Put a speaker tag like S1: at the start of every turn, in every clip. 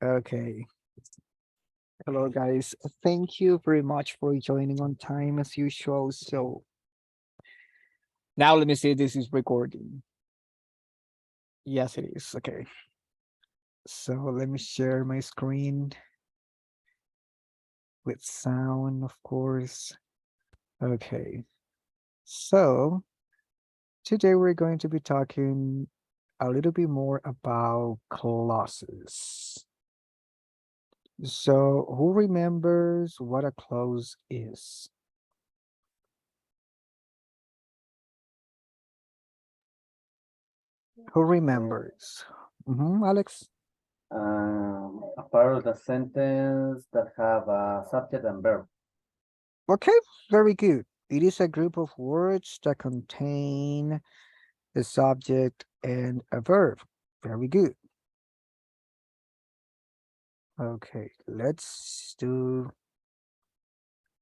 S1: Okay. Hello, guys. Thank you very much for joining on time as usual. So now let me see if this is recording. Yes, it is. Okay. So let me share my screen with sound, of course. Okay. So today we're going to be talking a little bit more about clauses. So who remembers what a clause is? Who remembers? Alex?
S2: A part of the sentence that have a subject and verb.
S1: Okay, very good. It is a group of words that contain a subject and a verb. Very good. Okay, let's do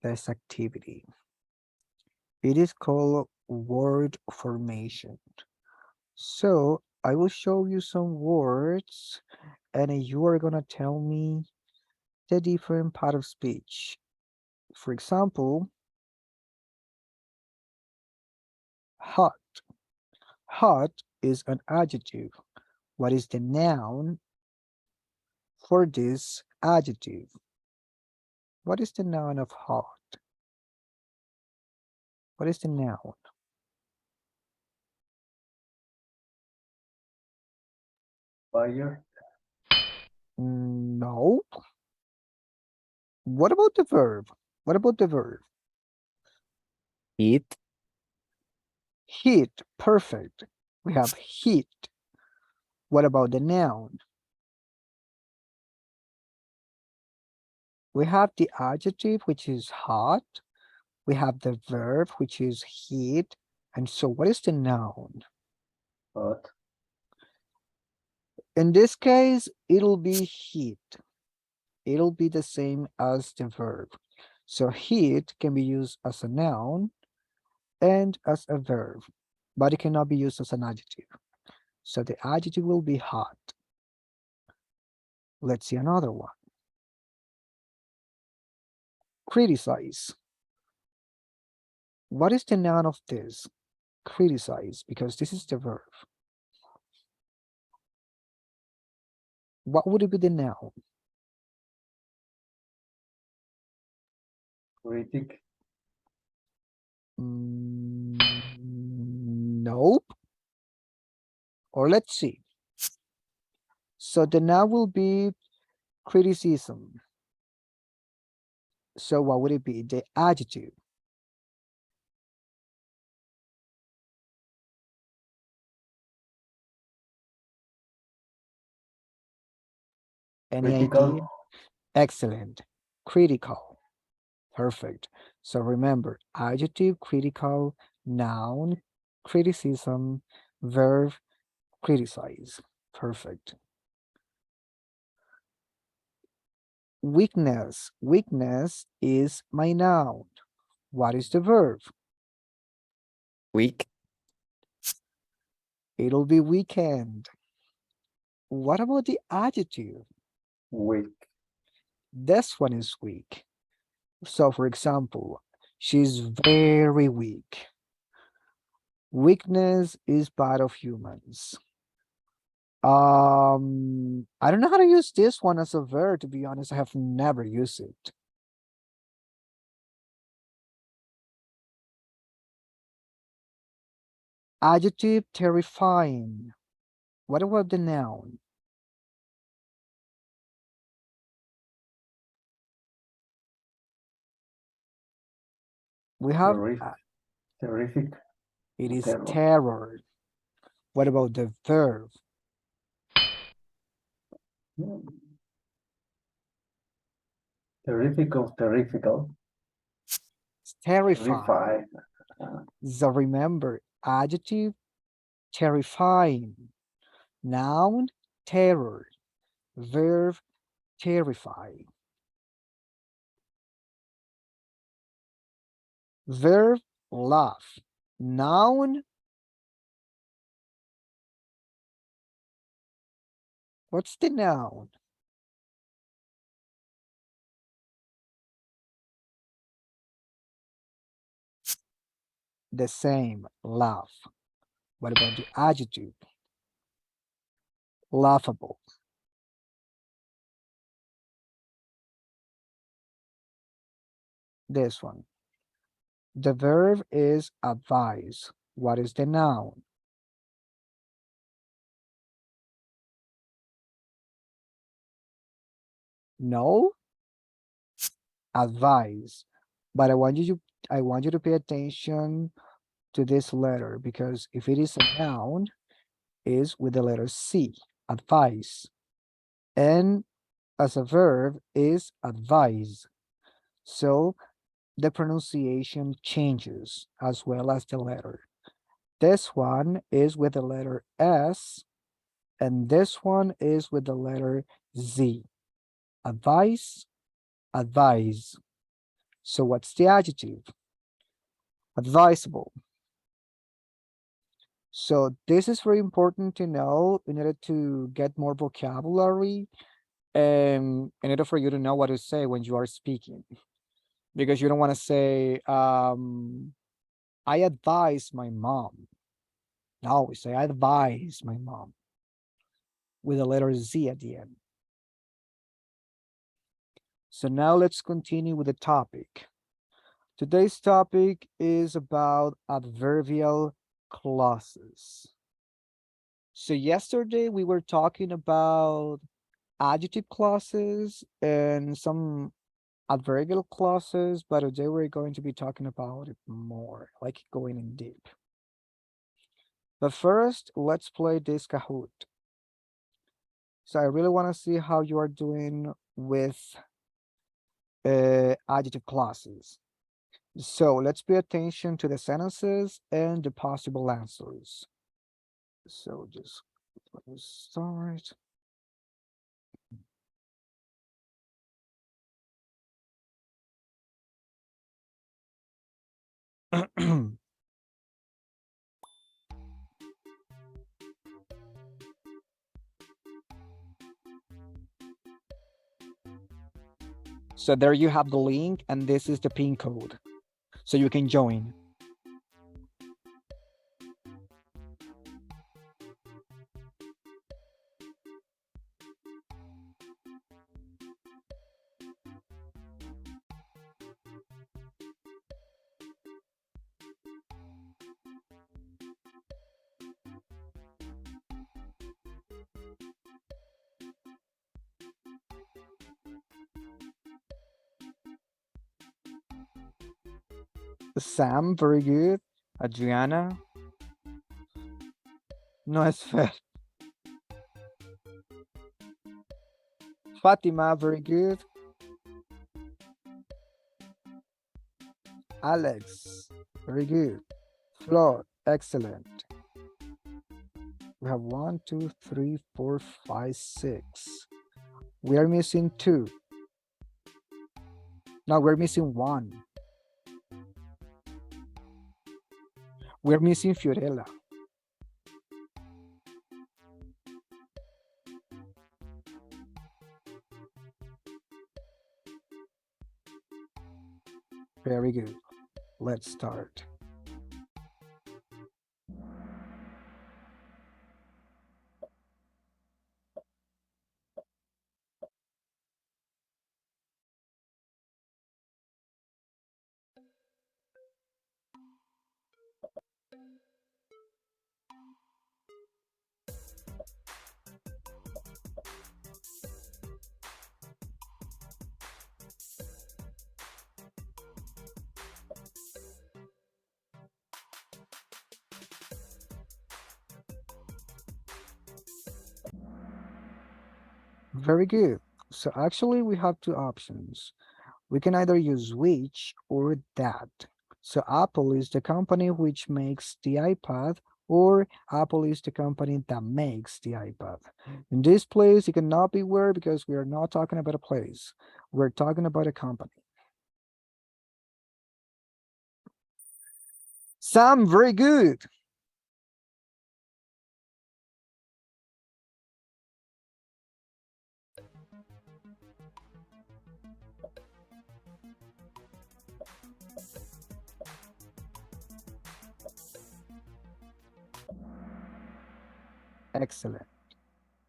S1: this activity. It is called word formation. So I will show you some words and you are gonna tell me the different part of speech. For example, hot. Hot is an adjective. What is the noun for this adjective? What is the noun of hot? What is the noun?
S2: Fire.
S1: No. What about the verb? What about the verb?
S3: Heat,
S1: Heat. Perfect. We have heat. What about the noun? We have the adjective, which is hot. We have the verb, which is heat. And so what is the noun?
S2: Hot.
S1: In this case, it'll be heat. It'll be the same as the verb. So heat can be used as a noun and as a verb, but it cannot be used as an adjective. So the adjective will be hot. Let's see another one. Criticize. What is the noun of this? Criticize, because this is the verb. What would it be the noun?
S2: Critic.
S1: Nope. Or let's see. So the noun will be criticism. So what would it be? The adjective. Any
S2: Critical.
S1: idea? Excellent. Critical. Perfect. So remember, adjective, critical, noun, criticism, verb, criticize. Perfect. Weakness. Weakness is my noun. What is the verb?
S3: weak,
S1: It'll be weekend. What about the adjective?
S2: Weak.
S1: This one is weak. So for example, she's very weak. Weakness is part of humans. I don't know how to use this one as a verb, to be honest. I have never used it. Adjective, terrifying. What about the noun? We have,
S2: Terrific. Terrific.
S1: it is
S2: Terror.
S1: terror. What about the verb?
S2: Terrific of terrifical.
S1: It's terrifying.
S2: Terrify.
S1: So remember, adjective, terrifying. Noun, terror. Verb, terrify. Verb, laugh. Noun, what's the noun? The same, laugh. What about the adjective? Laughable. This one. The verb is advise. What is the noun? No, advise. But I want you to pay attention to this letter because if it is a noun, is with the letter C, advise. And as a verb is advise. So the pronunciation changes as well as the letter. This one is with the letter S, and this one is with the letter Z. Advise, advise. So what's the adjective? Advisable. So this is very important to know in order to get more vocabulary and in order for you to know what to say when you are speaking. Because you don't want to say, I advise my mom. No, we say I advise my mom with the letter Z at the end. So now let's continue with the topic. Today's topic is about adverbial clauses. So yesterday we were talking about adjective clauses and some adverbial clauses, but today we're going to be talking about it more, like going in deep. But first, let's play this Kahoot. So I really want to see how you are doing with adjective clauses. So let's pay attention to the sentences and the possible answers. So just let me start. So there you have the link, and this is the pin code. So you can join. Sam, very good. Adriana, no es fair. Fatima, very good. Alex, very good. Flor, excellent. We have 1, 2, 3, 4, 5, 6. We are missing 2. No, we're missing 1. We're missing Fiorella. Very good. Let's start. Very good. So actually we have 2 options. We can either use which or that. So Apple is the company which makes the iPad, or Apple is the company that makes the iPad. In this place, it cannot be where because we are not talking about a place. We're talking about a company. Sam, very good. Excellent.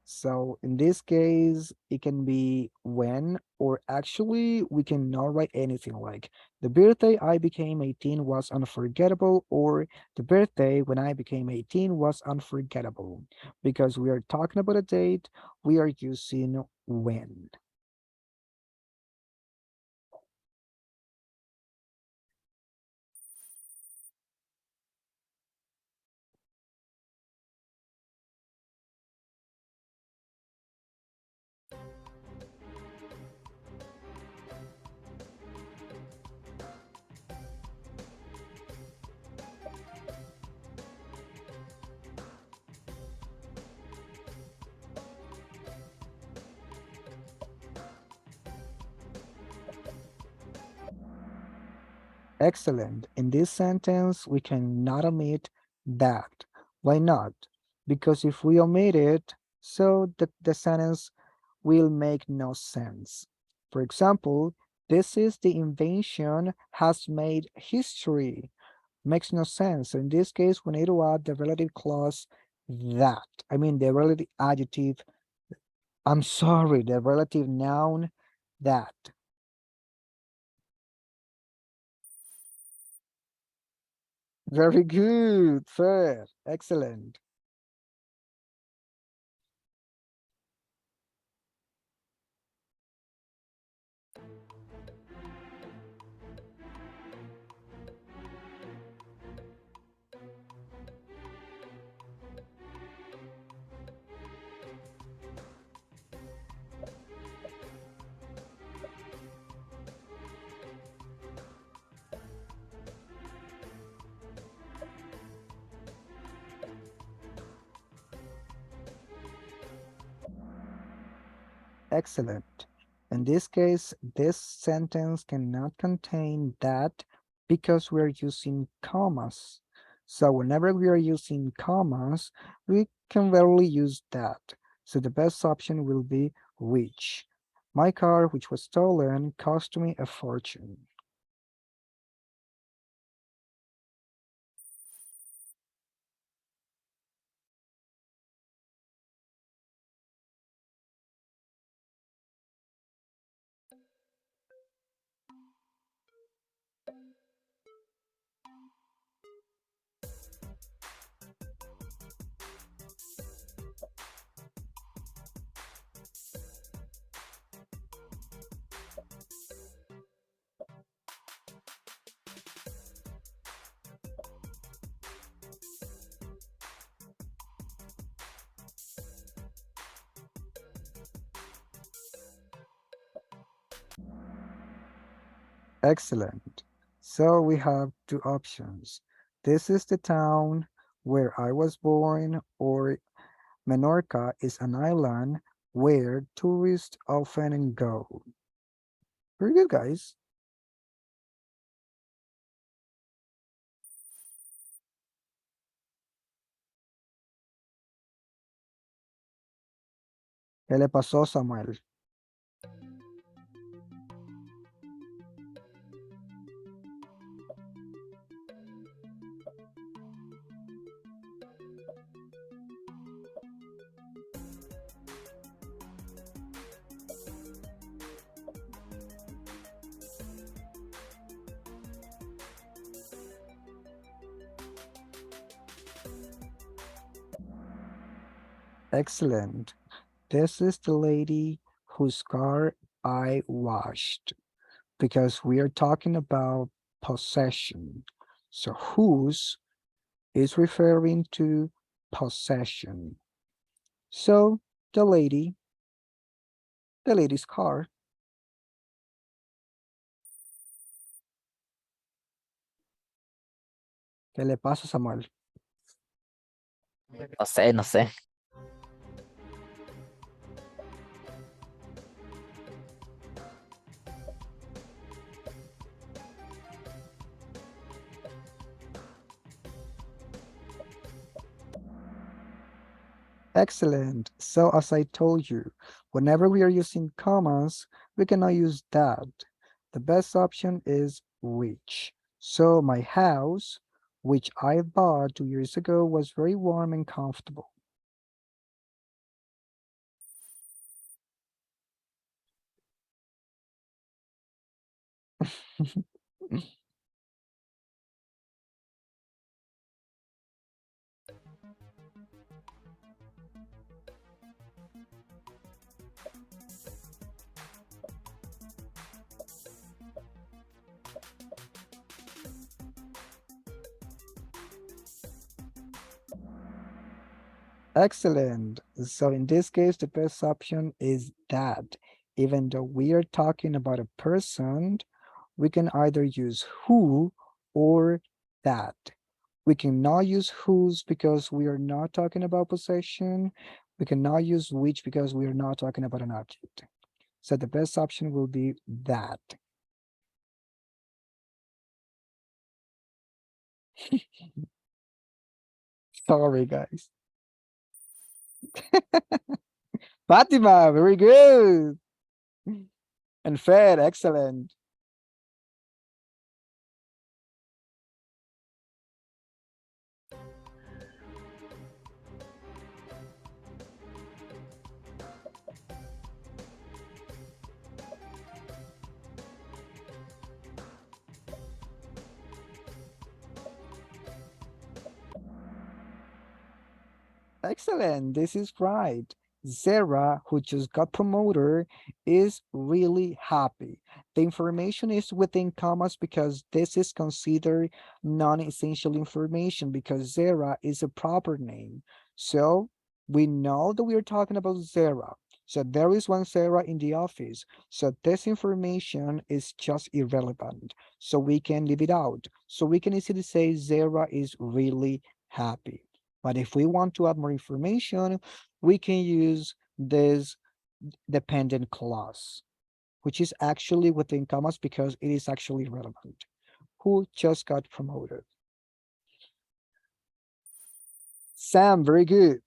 S1: So in this case, it can be when, or actually, we cannot write anything like the birthday I became 18 was unforgettable, or the birthday when I became 18 was unforgettable. Because we are talking about a date, we are using when. Excellent. In this sentence, we cannot omit that. Why not? Because if we omit it, so the sentence will make no sense. For example, this is the invention has made history. Makes no sense. So in this case, we need to add the relative clause that. I mean the relative adjective. I'm sorry, the relative noun that. Very good. Fair. Excellent. Excellent. In this case, this sentence cannot contain that because we are using commas. So whenever we are using commas, we can rarely use that. So the best option will be which. My car, which was stolen, cost me a fortune. Excellent. So we have two options. This is the town where I was born, or Menorca is an island where tourists often go. Very good, guys. ¿Qué le pasó, Samuel? Excellent. This is the lady whose car I washed, because we are talking about possession. So whose is referring to possession. So the lady's car. ¿Qué le pasa, Samuel?
S3: No sé, no sé.
S1: Excellent. So as I told you, whenever we are using commas, we cannot use that. The best option is which. So my house, which I bought 2 years ago, was very warm and comfortable. Excellent. So in this case, the best option is that. Even though we are talking about a person, we can either use who or that. We cannot use whose because we are not talking about possession. We cannot use which because we are not talking about an object. So the best option will be that. Sorry, guys. Fatima, very good. And Fed, excellent. Excellent. This is right. Zara, who just got promoted, is really happy. The information is within commas because this is considered non-essential information because Zara is a proper name. So we know that we are talking about Zara. So there is one Sarah in the office. So this information is just irrelevant. So we can leave it out. So we can easily say Zara is really happy. But if we want to add more information, we can use this dependent clause, which is actually within commas because it is actually relevant. Who just got promoted? Sam, very good.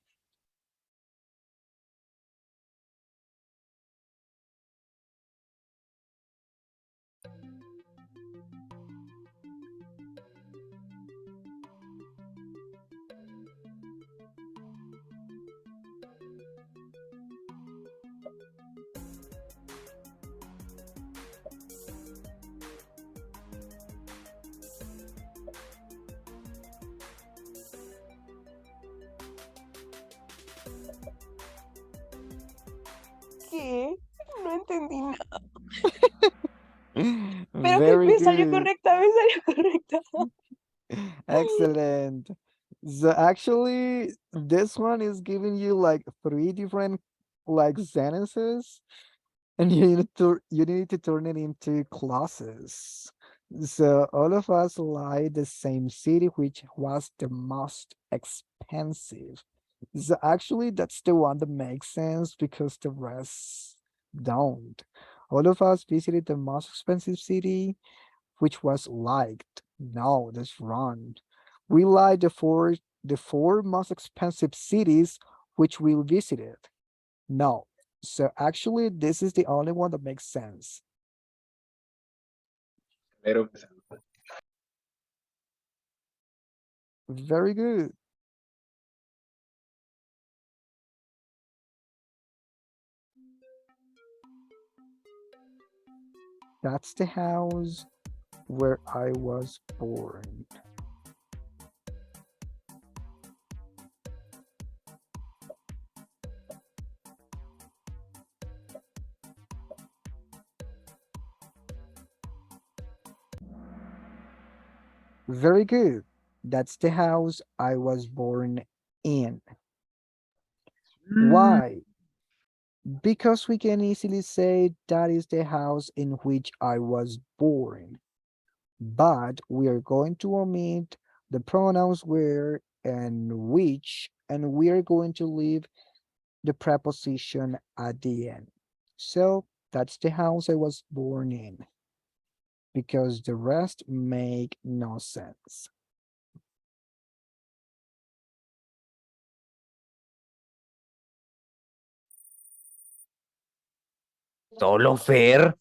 S4: ¿Qué? No entendí nada. Pero
S1: Very
S4: me salió
S1: good.
S4: correcta, me salió correcta.
S1: Excellent. So actually, this one is giving you like three different like sentences, and you need to turn it into clauses. So all of us like the same city, which was the most expensive. So actually, that's the one that makes sense because the rest don't. All of us visited the most expensive city, which was liked. No, that's wrong. We like the four most expensive cities which we visited. No. So actually, this is the only one that makes sense.
S3: Pero
S1: Very good. That's the house where I was born. Very good. That's the house I was born in. Why? Because we can easily say that is the house in which I was born. But we are going to omit the pronouns where and which, and we are going to leave the preposition at the end. So that's the house I was born in, because the rest make no sense.
S3: solo Fer.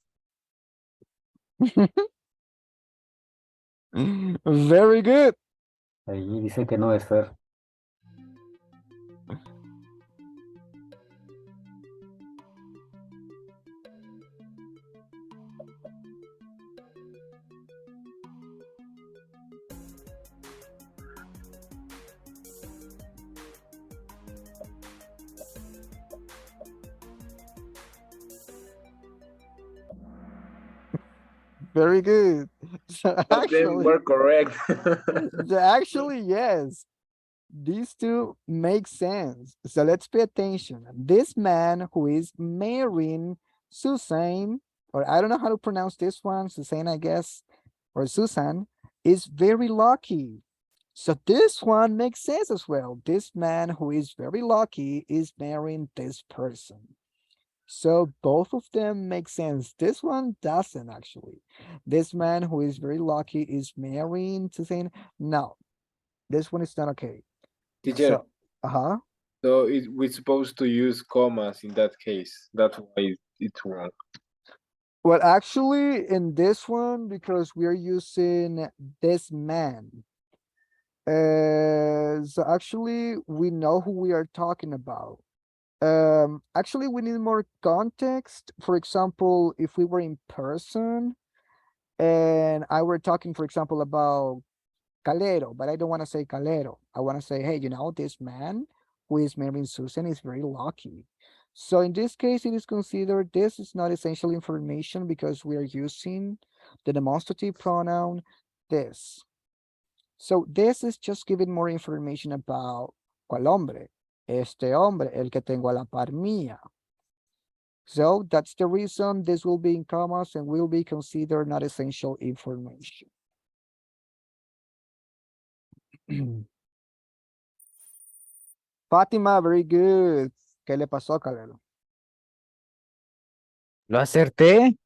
S1: Very good.
S2: Ahí dice que no es Fer.
S1: Very good. So
S5: Of them
S1: actually,
S5: were correct.
S1: yes, these two make sense. So let's pay attention. This man who is marrying Susan, or I don't know how to pronounce this one, Susan, I guess, or Susan, is very lucky. So this one makes sense as well. This man who is very lucky is marrying this person. So both of them make sense. This one doesn't actually. This man who is very lucky is marrying Susan. No, this one is not okay.
S5: Teacher,
S1: So, uh-huh.
S5: so we're supposed to use commas in that case. That's why it's wrong.
S1: Well, actually, in this one, because we're using this man. So actually, we know who we are talking about. Actually, we need more context. For example, if we were in person and I were talking, for example, about Calero, but I don't want to say Calero. I want to say, hey, this man who is marrying Susan is very lucky. So in this case, it is considered this is not essential information because we are using the demonstrative pronoun this. So this is just giving more information about cuál hombre. Este hombre, el que tengo a la par mía. So that's the reason this will be in commas and will be considered not essential information. Fátima, very good. ¿Qué le pasó, Calero?
S3: Lo acerté.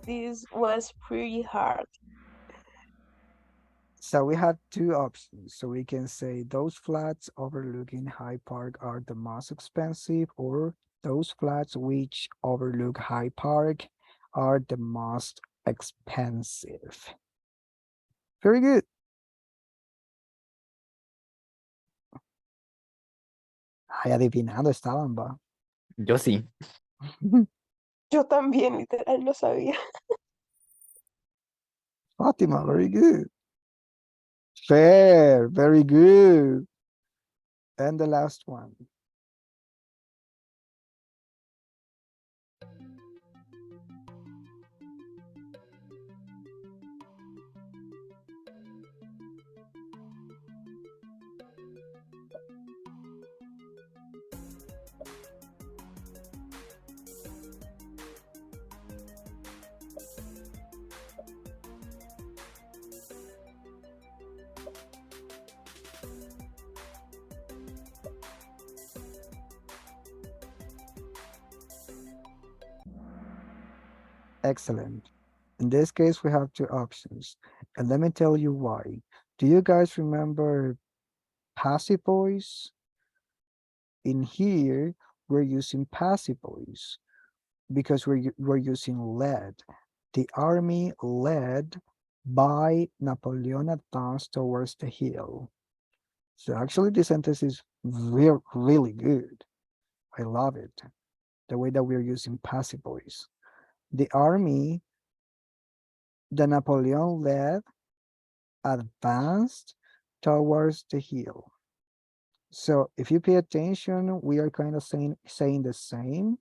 S4: This was pretty hard.
S1: So we have two options. So we can say those flats overlooking Hyde Park are the most expensive, or those flats which overlook Hyde Park are the most expensive. Very good. Ay, adivinando estaban, va.
S3: Yo sí.
S4: Yo también, literal, no sabía.
S1: Fatima, very good. Fair, very good. And the last one. Excellent. In this case, we have two options. And let me tell you why. Do you guys remember passive voice? In here, we're using passive voice because we're using led. The army led by Napoleon advanced towards the hill. So actually, this sentence is really good. I love it. The way that we're using passive voice. The army that Napoleon led advanced towards the hill. So if you pay attention, we are kind of saying the same,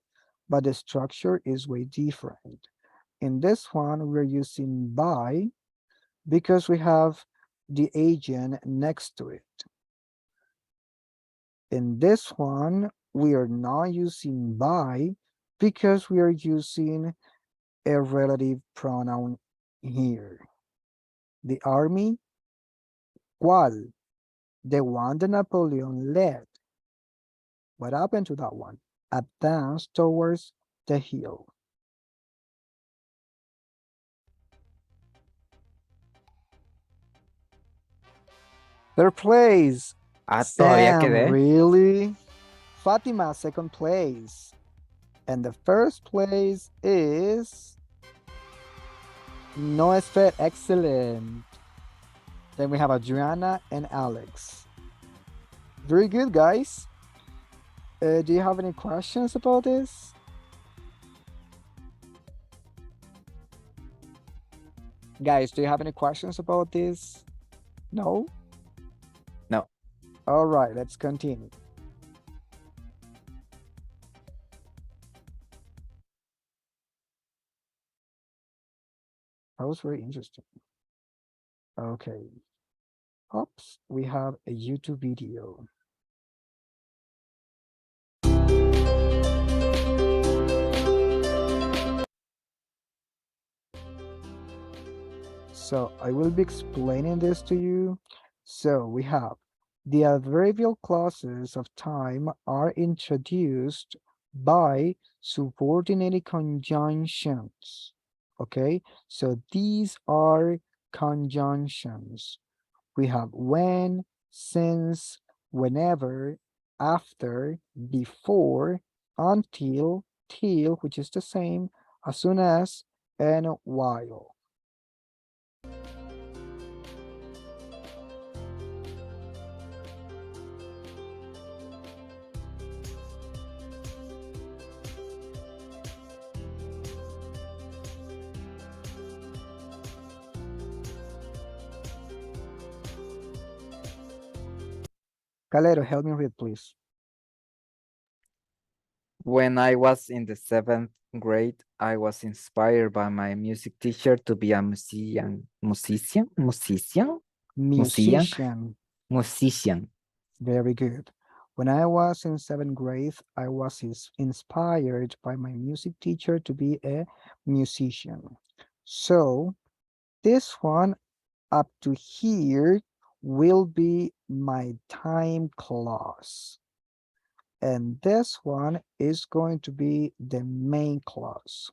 S1: but the structure is way different. In this one, we're using by because we have the agent next to it. In this one, we are not using by because we are using a relative pronoun here. The army, ¿cuál? The one that Napoleon led. What happened to that one? Advanced towards the hill. Third place.
S3: Ah, todavía
S1: Sam,
S3: quedé.
S1: really? Fatima, second place. And the first place is No es fair. Excellent. Then we have Adriana and Alex. Very good, guys. Do you have any questions about this? Guys, do you have any questions about this? No?
S3: No.
S1: All right, let's continue. That was very interesting. Okay. Oops, we have a YouTube video. So I will be explaining this to you. So we have the adverbial clauses of time are introduced by subordinated conjunctions. Okay, so these are conjunctions. We have when, since, whenever, after, before, until, till, which is the same, as soon as, and while. Calero, help me read, please.
S3: When I was in the 7th grade, I was inspired by my music teacher to be a musician.
S1: Musician.
S3: Musician.
S1: Very good. When I was in 7th grade, I was inspired by my music teacher to be a musician. So this one up to here will be my time clause. And this one is going to be the main clause.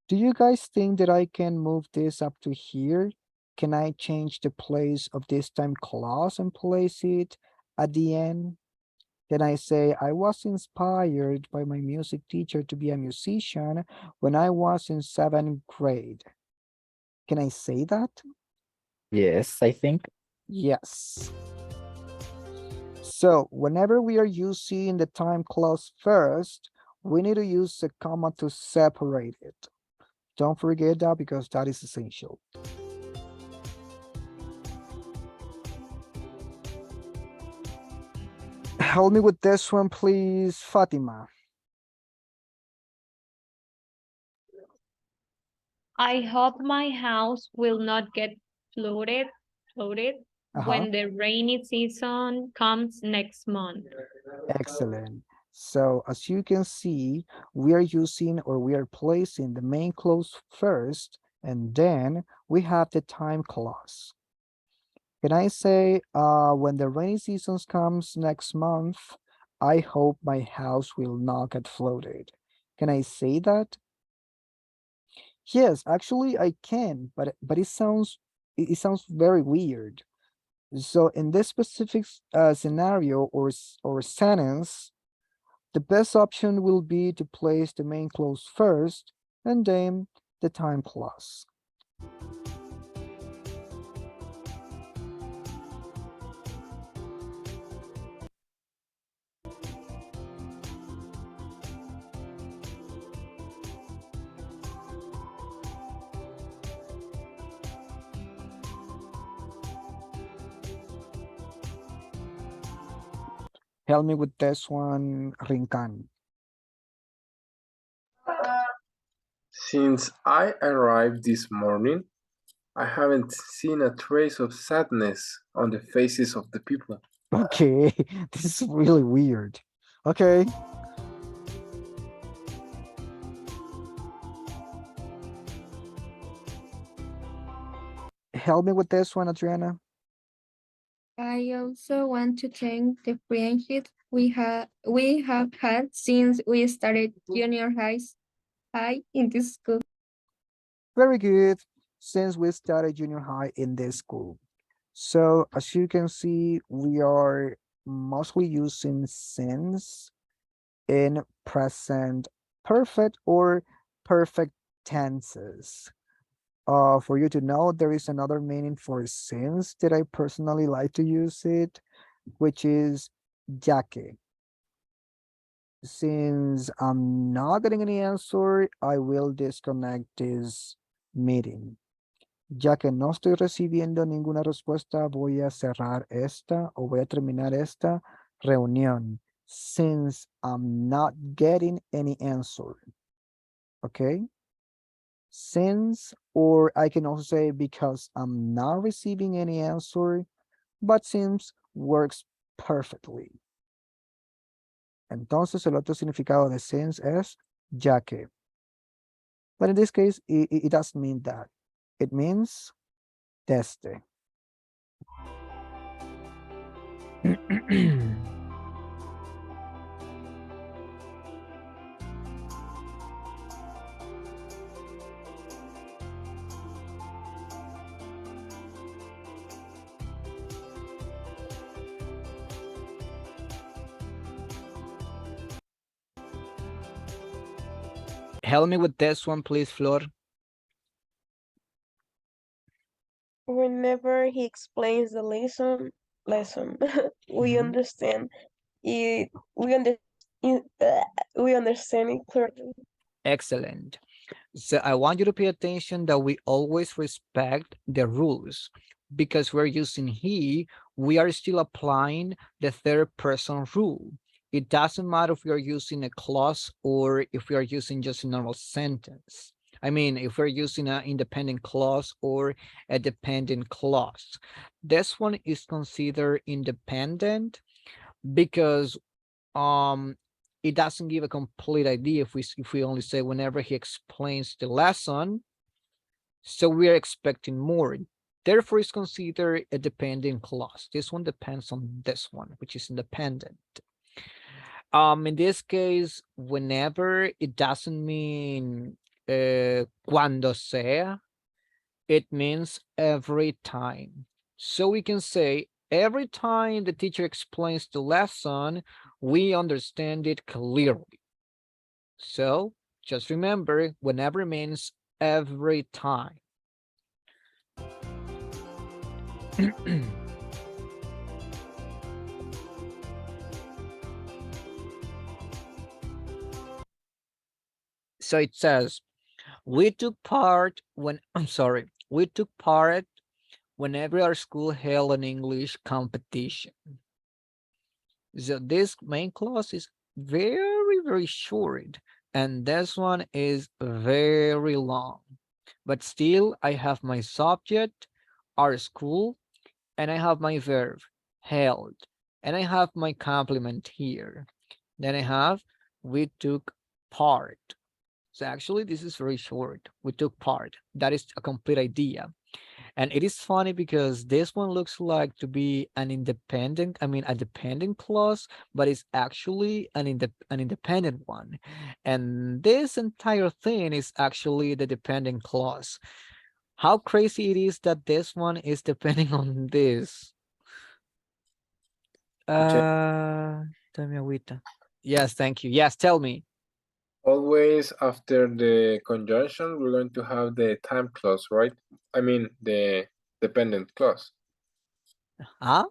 S1: Do you guys think that I can move this up to here? Can I change the place of this time clause and place it at the end? Can I say I was inspired by my music teacher to be a musician when I was in 7th grade? Can I say that?
S3: Yes, I think.
S1: Yes. So whenever we are using the time clause first, we need to use a comma to separate it. Don't forget that because that is essential. Help me with this one, please, Fatima.
S6: I hope my house will not get flooded when the rainy season comes next month.
S1: Excellent. So as you can see, we are using or we are placing the main clause first, and then we have the time clause. Can I say, when the rainy season comes next month, I hope my house will not get flooded. Can I say that? Yes, actually I can, but it sounds very weird. So in this specific scenario or sentence, the best option will be to place the main clause first and then the time clause. Help me with this one, Rincan.
S5: Since I arrived this morning, I haven't seen a trace of sadness on the faces of the people.
S1: Okay, this is really weird. Okay. Help me with this one, Adriana.
S7: I also want to thank the friendship we have had since we started junior high in this school.
S1: Very good, since we started junior high in this school. So as you can see, we are mostly using since in present perfect or perfect tenses. For you to know, there is another meaning for since that I personally like to use it, which is ya que. Since I'm not getting any answer, I will disconnect this meeting. Ya que no estoy recibiendo ninguna respuesta, voy a cerrar esta o voy a terminar esta reunión. Since I'm not getting any answer. Okay? Since, or I can also say because I'm not receiving any answer, but since works perfectly. Entonces el otro significado de since es ya que. But in this case, it doesn't mean that. It means desde. Help me with this one, please, Flor.
S4: Whenever he explains the lesson, we
S1: Mhm.
S4: understand it. We understand it clearly.
S1: Excellent. So I want you to pay attention that we always respect the rules because we're using he, we are still applying the third person rule. It doesn't matter if we are using a clause or if we are using just a normal sentence. I mean, if we're using an independent clause or a dependent clause. This one is considered independent because it doesn't give a complete idea if we only say whenever he explains the lesson, so we are expecting more. Therefore, it's considered a dependent clause. This one depends on this one, which is independent. In this case, whenever, it doesn't mean cuando sea, it means every time. So we can say every time the teacher explains the lesson, we understand it clearly. So just remember, whenever means every time. So it says, we took part when, we took part whenever our school held an English competition. So this main clause is very, very short, and this one is very long. But still, I have my subject, our school, and I have my verb, held, and I have my complement here. Then I have, we took part. So actually, this is very short. We took part. That is a complete idea. And it is funny because this one looks like to be an independent, a dependent clause, but it's actually an independent one. And this entire thing is actually the dependent clause. How crazy it is that this one is depending on this. Dame agüita. Yes, thank you. Yes, tell me.
S5: Always after the conjunction, we're going to have the time clause, right? I mean, the dependent clause.
S1: Huh?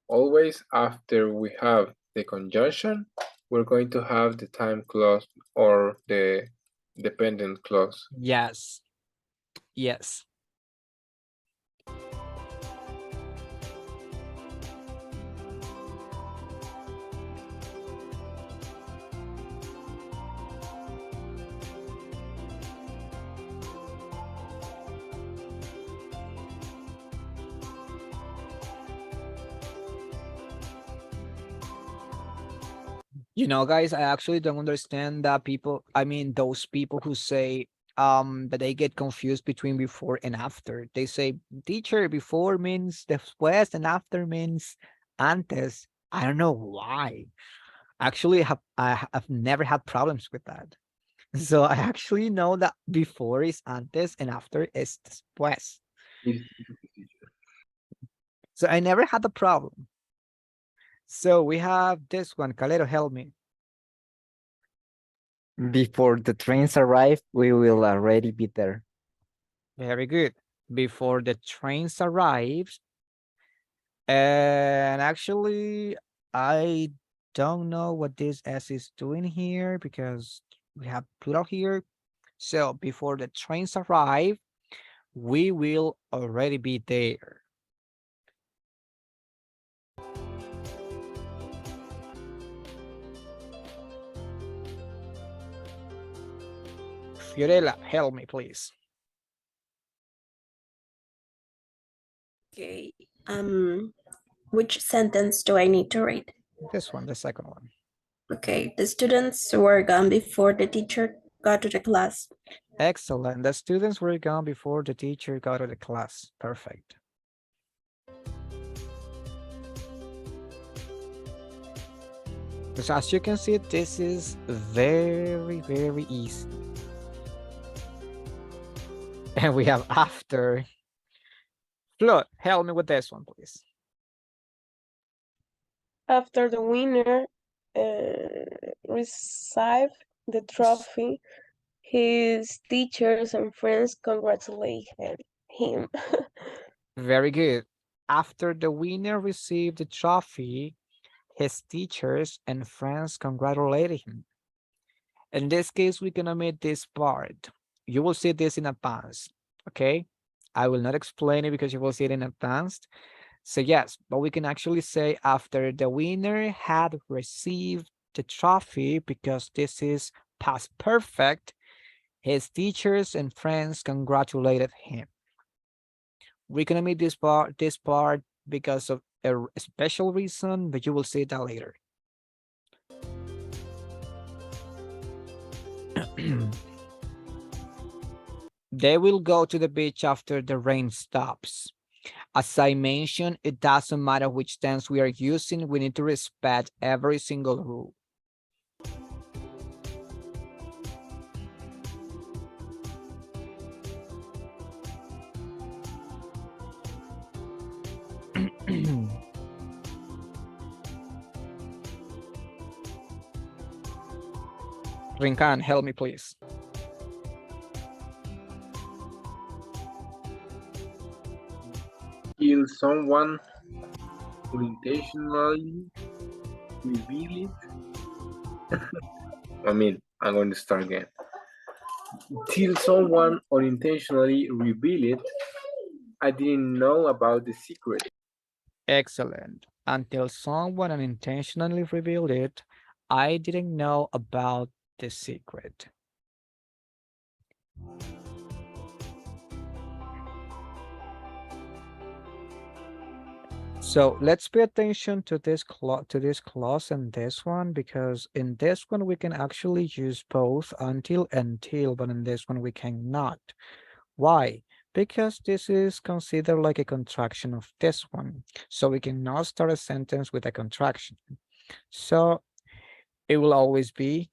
S5: Always after we have the conjunction, we're going to have the time clause or the dependent clause.
S1: Yes. Yes. You know, guys, I actually don't understand that people, those people who say that they get confused between before and after. They say, teacher, before means después and after means antes. I don't know why. Actually, I've never had problems with that. So I actually know that before is antes and after is después. So I never had a problem. So we have this one. Calero, help me.
S3: Before the trains arrive, we will already be there.
S1: Very good. Before the trains arrive. And actually, I don't know what this S is doing here because we have plural here. So before the trains arrive, we will already be there. Fiorella, help me, please.
S8: Okay. Which sentence do I need to read?
S1: This one, the second one.
S8: Okay. The students were gone before the teacher got to the class.
S1: Excellent. The students were gone before the teacher got to the class. Perfect. So as you can see, this is very, very easy. And we have after. Flood, help me with this one, please.
S4: After the winner received the trophy, his teachers and friends congratulated him.
S1: Very good. After the winner received the trophy, his teachers and friends congratulated him. In this case, we can omit this part. You will see this in advance, okay? I will not explain it because you will see it in advance. So yes, but we can actually say after the winner had received the trophy, because this is past perfect, his teachers and friends congratulated him. We can omit this part because of a special reason, but you will see that later. They will go to the beach after the rain stops. As I mentioned, it doesn't matter which tense we are using, we need to respect every single rule. Rinkan, help me please.
S5: Kill someone unintentionally reveal it. I'm going to start again. Till someone unintentionally reveal it, I didn't know about the secret.
S1: Excellent. Until someone unintentionally revealed it, I didn't know about the secret. So let's pay attention to this clause and this one, because in this one we can actually use both until and till, but in this one we cannot. Why? Because this is considered like a contraction of this one. So we cannot start a sentence with a contraction. So it will always be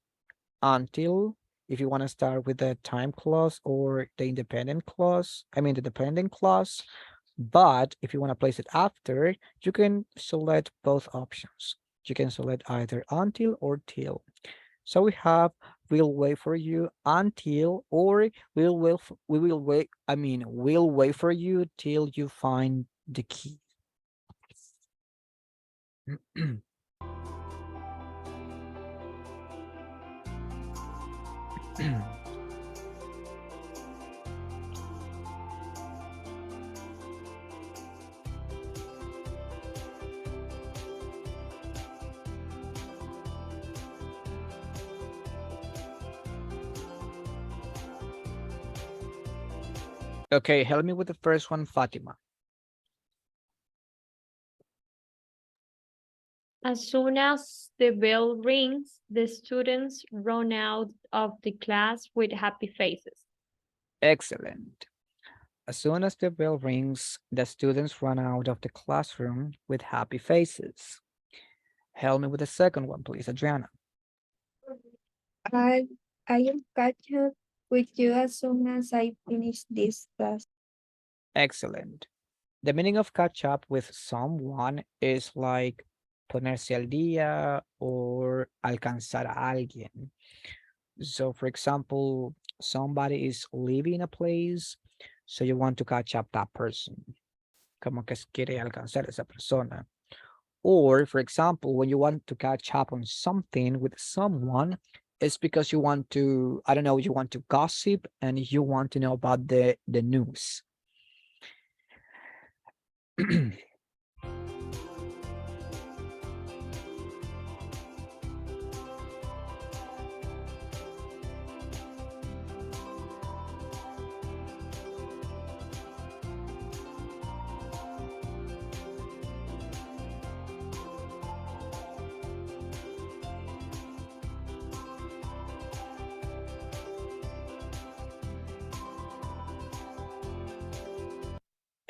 S1: until, if you want to start with the time clause or the independent clause, the dependent clause. But if you want to place it after, you can select both options. You can select either until or till. So we have we'll wait for you until, or we'll wait for you till you find the key. Okay, help me with the first one, Fatima.
S6: As soon as the bell rings, the students run out of the class with happy faces.
S1: Excellent. As soon as the bell rings, the students run out of the classroom with happy faces. Help me with the second one, please, Adriana.
S7: I will catch up with you as soon as I finish this class.
S1: Excellent. The meaning of catch up with someone is like ponerse al día or alcanzar a alguien. So for example, somebody is leaving a place, So you want to catch up that person. Como que quiere alcanzar esa persona. Or, for example, when you want to catch up on something with someone, it's because you want to, I don't know, you want to gossip and you want to know about the news.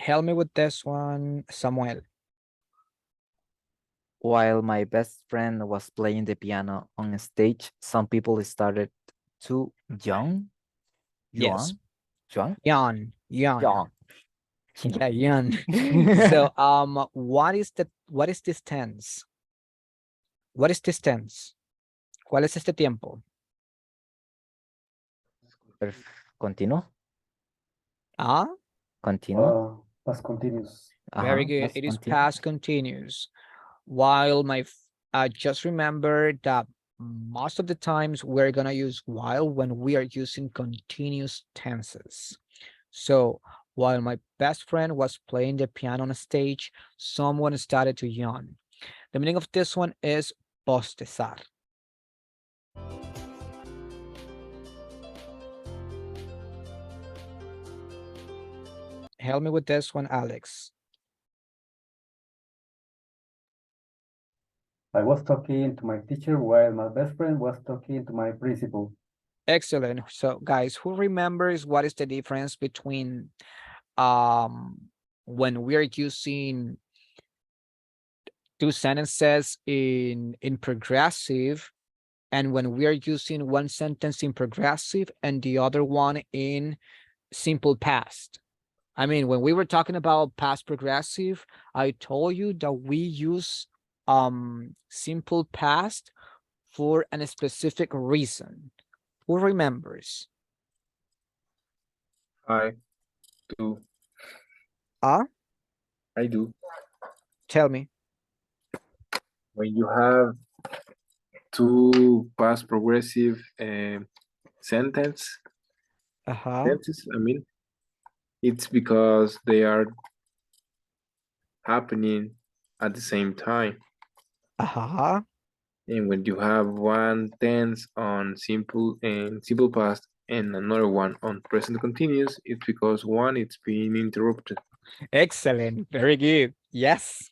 S1: Help me with this one, Samuel.
S3: While my best friend was playing the piano on stage, some people started to yawn.
S1: Yes.
S3: Yawn?
S1: Yawn.
S3: Yawn.
S1: Yeah, yawn. So, what is this tense? What is this tense? ¿Cuál es este tiempo?
S3: Continuo.
S1: Ah,
S3: Continuo.
S2: Past continuous.
S1: very
S3: Ajá,
S1: good.
S3: past
S1: It is
S3: continuo.
S1: past continuous. While just remember that most of the times we're gonna use while when we are using continuous tenses. So while my best friend was playing the piano on a stage, someone started to yawn. The meaning of this one is bostezar. Help me with this one, Alex.
S2: I was talking to my teacher while my best friend was talking to my principal.
S1: Excellent. So guys, who remembers what is the difference between when we're using two sentences in progressive and when we are using one sentence in progressive and the other one in simple past? I mean, when we were talking about past progressive, I told you that we use simple past for a specific reason. Who remembers?
S5: I do.
S1: Ah,
S5: I do.
S1: tell me.
S5: When you have two past progressive sentences, I mean, it's because they are happening at the same time. And when you have one tense on simple and simple past and another one on present continuous, it's because one it's being interrupted.
S1: Excellent. Very good. Yes.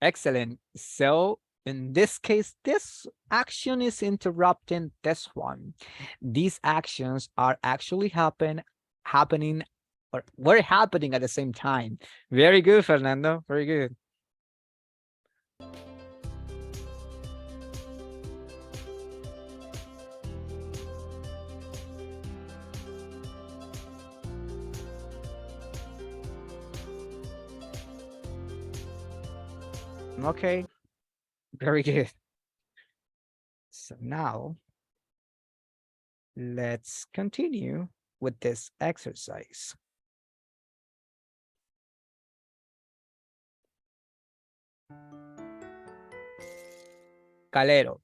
S1: Excellent. So in this case, this action is interrupting this one. These actions are actually happening or were happening at the same time. Very good, Fernando. Very good. Okay. Very good. So now let's continue with this exercise. Calero,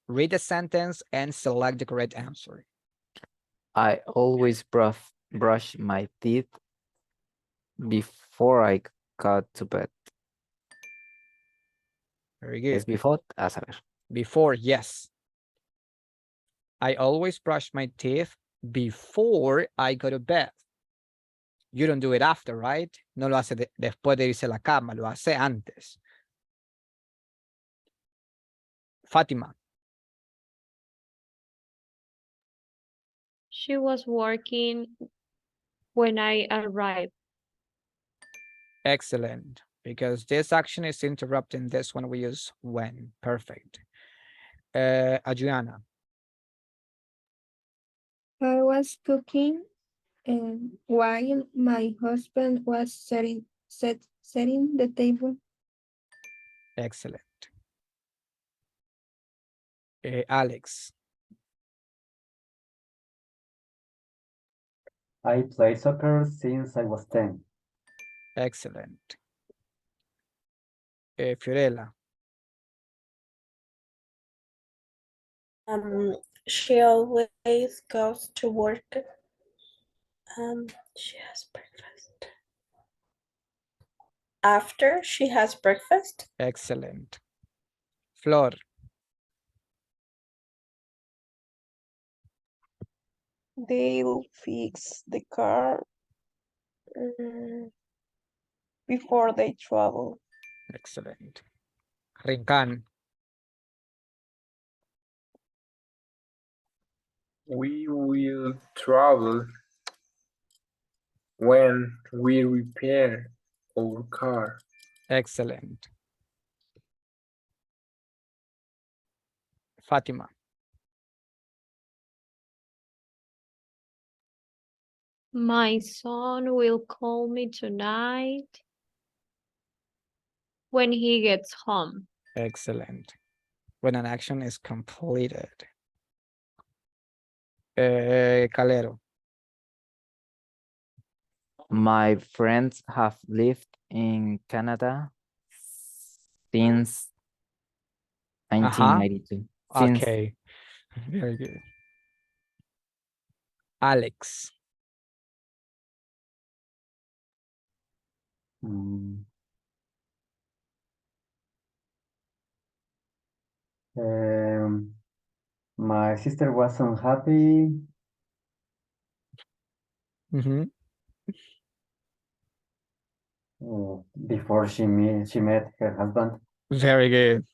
S1: read the sentence and select the correct answer.
S3: I always brush my teeth before I go to bed.
S1: Very good.
S3: ¿Es before? A saber.
S1: Before, yes. I always brush my teeth before I go to bed. You don't do it after, right? No lo hace después de irse a la cama, lo hace antes. Fátima.
S6: She was working when I arrived.
S1: Excellent. Because this action is interrupting this one, we use when. Perfect. Adriana.
S7: I was cooking while my husband was setting the table.
S1: Excellent. Alex.
S2: I play soccer since I was 10.
S1: Excellent. Fiorella.
S8: She always goes to work. She has breakfast. After she has breakfast,
S1: Excellent. Flor.
S4: They'll fix the car before they travel.
S1: Excellent. Rincan.
S5: We will travel when we repair our car.
S1: Excellent. Fatima.
S6: My son will call me tonight when he gets home.
S1: Excellent. When an action is completed. Calero.
S3: My friends have lived in Canada since 1992. Since
S1: Okay. Very good. Alex.
S2: Mm. My sister was unhappy
S1: Mhm.
S2: before she met her husband.
S1: Very good.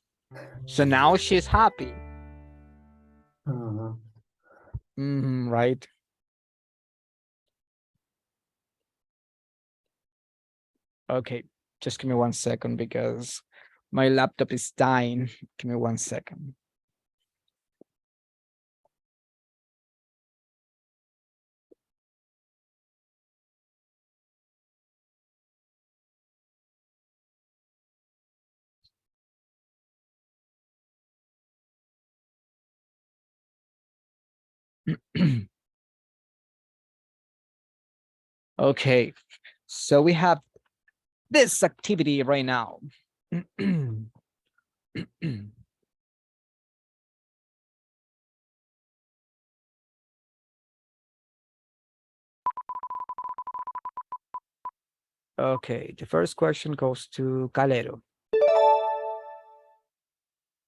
S1: So now she's happy.
S2: Uh,
S1: Right. Okay. Just give me 1 second because my laptop is dying. Give me 1 second. Okay. So we have this activity right now. Okay, the first question goes to Calero.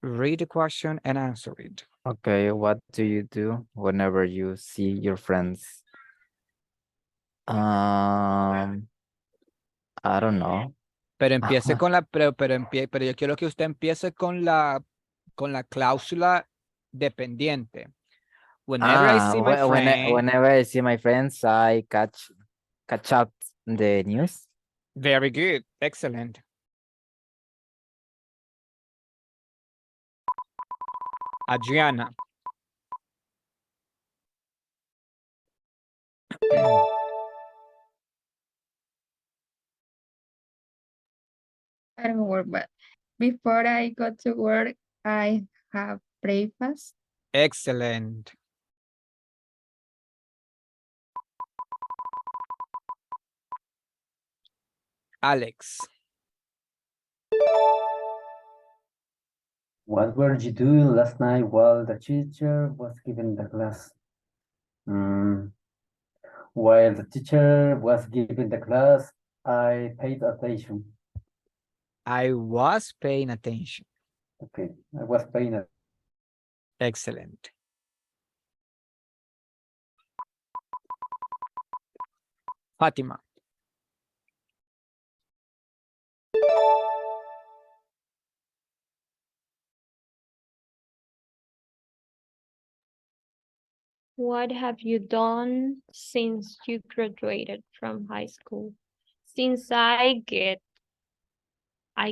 S1: Read the question and answer it.
S3: okay, what do you do whenever you see your friends? I don't know.
S1: Pero empiece con la, pero yo quiero que usted empiece con la cláusula dependiente. Whenever I see my friend,
S3: whenever I see my friends, I catch up the news.
S1: very good, excellent. Adriana.
S7: I don't work, but before I go to work, I have breakfast.
S1: Excellent. Alex.
S2: what were you doing last night while the teacher was giving the class? While the teacher was giving the class, I paid attention.
S1: I was paying attention.
S2: Okay, I was paying attention.
S1: Excellent. Fatima.
S6: What have you done since you graduated from high school? Since I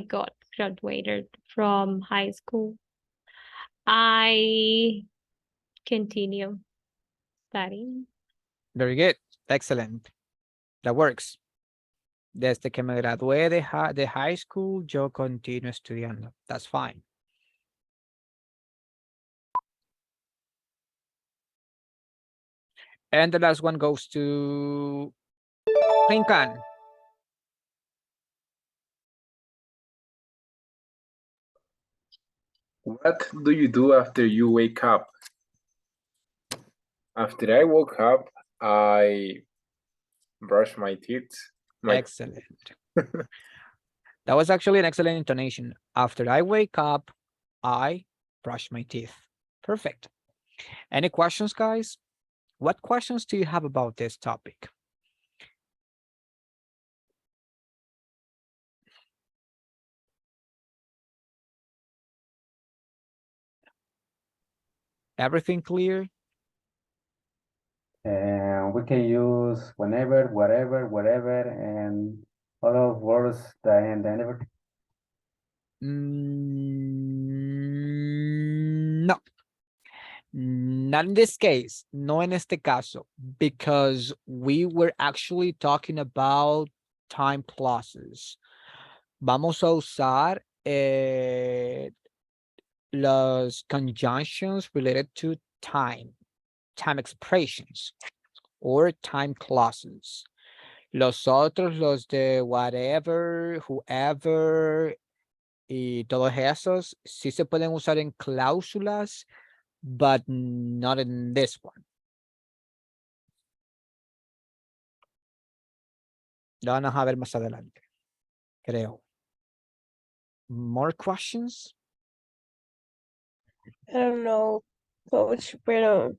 S6: got graduated from high school, I continue studying.
S1: Very good. Excellent. That works. Desde que me gradué de high school, yo continuo estudiando. That's fine. And the last one goes to Rinkan.
S5: What do you do after you wake up? After I woke up, I brush my teeth.
S1: Excellent. That was actually an excellent intonation. After I wake up, I brush my teeth. Perfect. Any questions, guys? What questions do you have about this topic? Everything clear?
S2: And we can use whenever, whatever, wherever, and all of words that end in never.
S1: No, not in this case, no en este caso, because we were actually talking about time clauses. Vamos a usar los conjunctions related to time expressions, or time clauses. Los otros, los de whatever, whoever, y todos esos, sí se pueden usar en cláusulas, but not in this one. Lo vamos a ver más adelante, creo. More questions?
S4: I don't know, coach, pero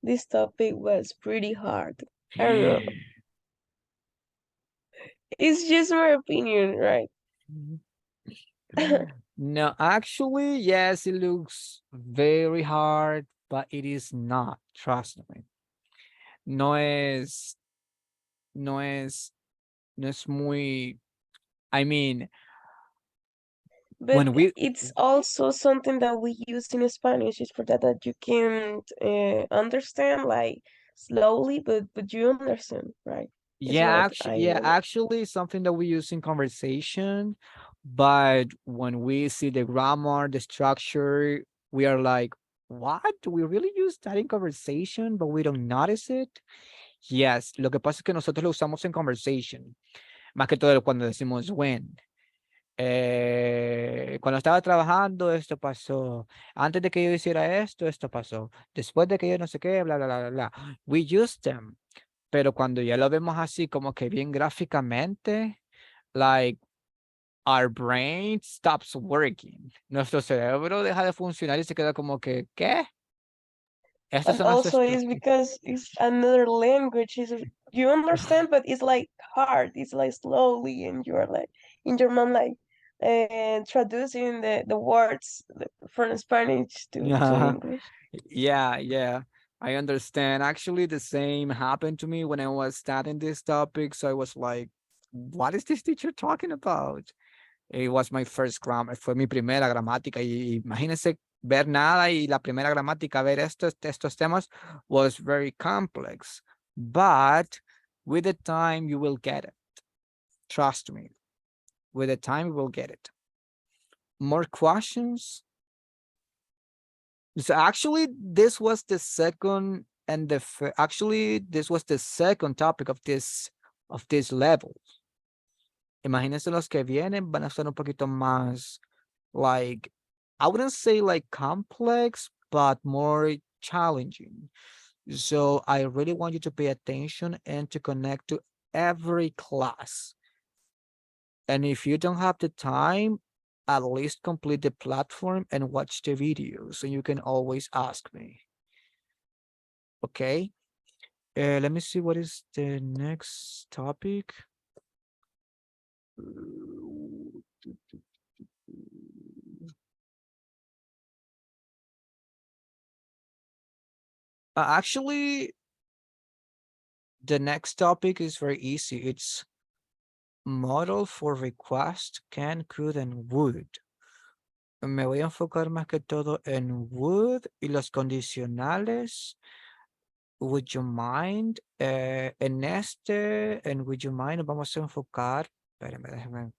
S4: this topic was pretty hard. I don't know. It's just my opinion, right?
S1: No, actually, yes, it looks very hard, but it is not. Trust me. No es, no es, no es muy, I mean,
S4: But
S1: when we,
S4: it's also something that we use in Spanish. It's for that you can understand like slowly, but you understand, right? It's what I
S1: yeah,
S4: wanna.
S1: actually something that we use in conversation, but when we see the grammar, the structure, we are like, what? Do we really use that in conversation, but we don't notice it? Yes, lo que pasa es que nosotros lo usamos en conversation, más que todo cuando decimos when. Cuando estaba trabajando, esto pasó. Antes de que yo hiciera esto, esto pasó. Después de que yo no sé qué, bla, bla, bla, bla, bla. We use them. Pero cuando ya lo vemos así como que bien gráficamente, like our brain stops working. Nuestro cerebro deja de funcionar y se queda como que, ¿qué? Estas
S4: But
S1: son las
S4: also is because it's another language. Is you understand, but it's like hard. It's like slowly, and you're like in your mind, like traducing the words from Spanish to English.
S1: Yeah, I understand. Actually, the same happened to me when I was studying this topic. So I was like, what is this teacher talking about? It was my first grammar, fue mi primera gramática y imagínense ver nada y la primera gramática, ver estos temas was very complex, but with the time you will get it. Trust me, with the time you will get it. More questions? So actually, this was the second and actually this was the second topic of this level. Imagínense los que vienen van a ser un poquito más like, I wouldn't say like complex, but more challenging. So I really want you to pay attention and to connect to every class. And if you don't have the time, at least complete the platform and watch the videos, so you can always ask me. Okay. Let me see what is the next topic. Actually, the next topic is very easy. It's model for request, can, could, and would. Me voy a enfocar más que todo en would y los condicionales. Would you mind? En would you mind, vamos a enfocar. Espérenme, déjenme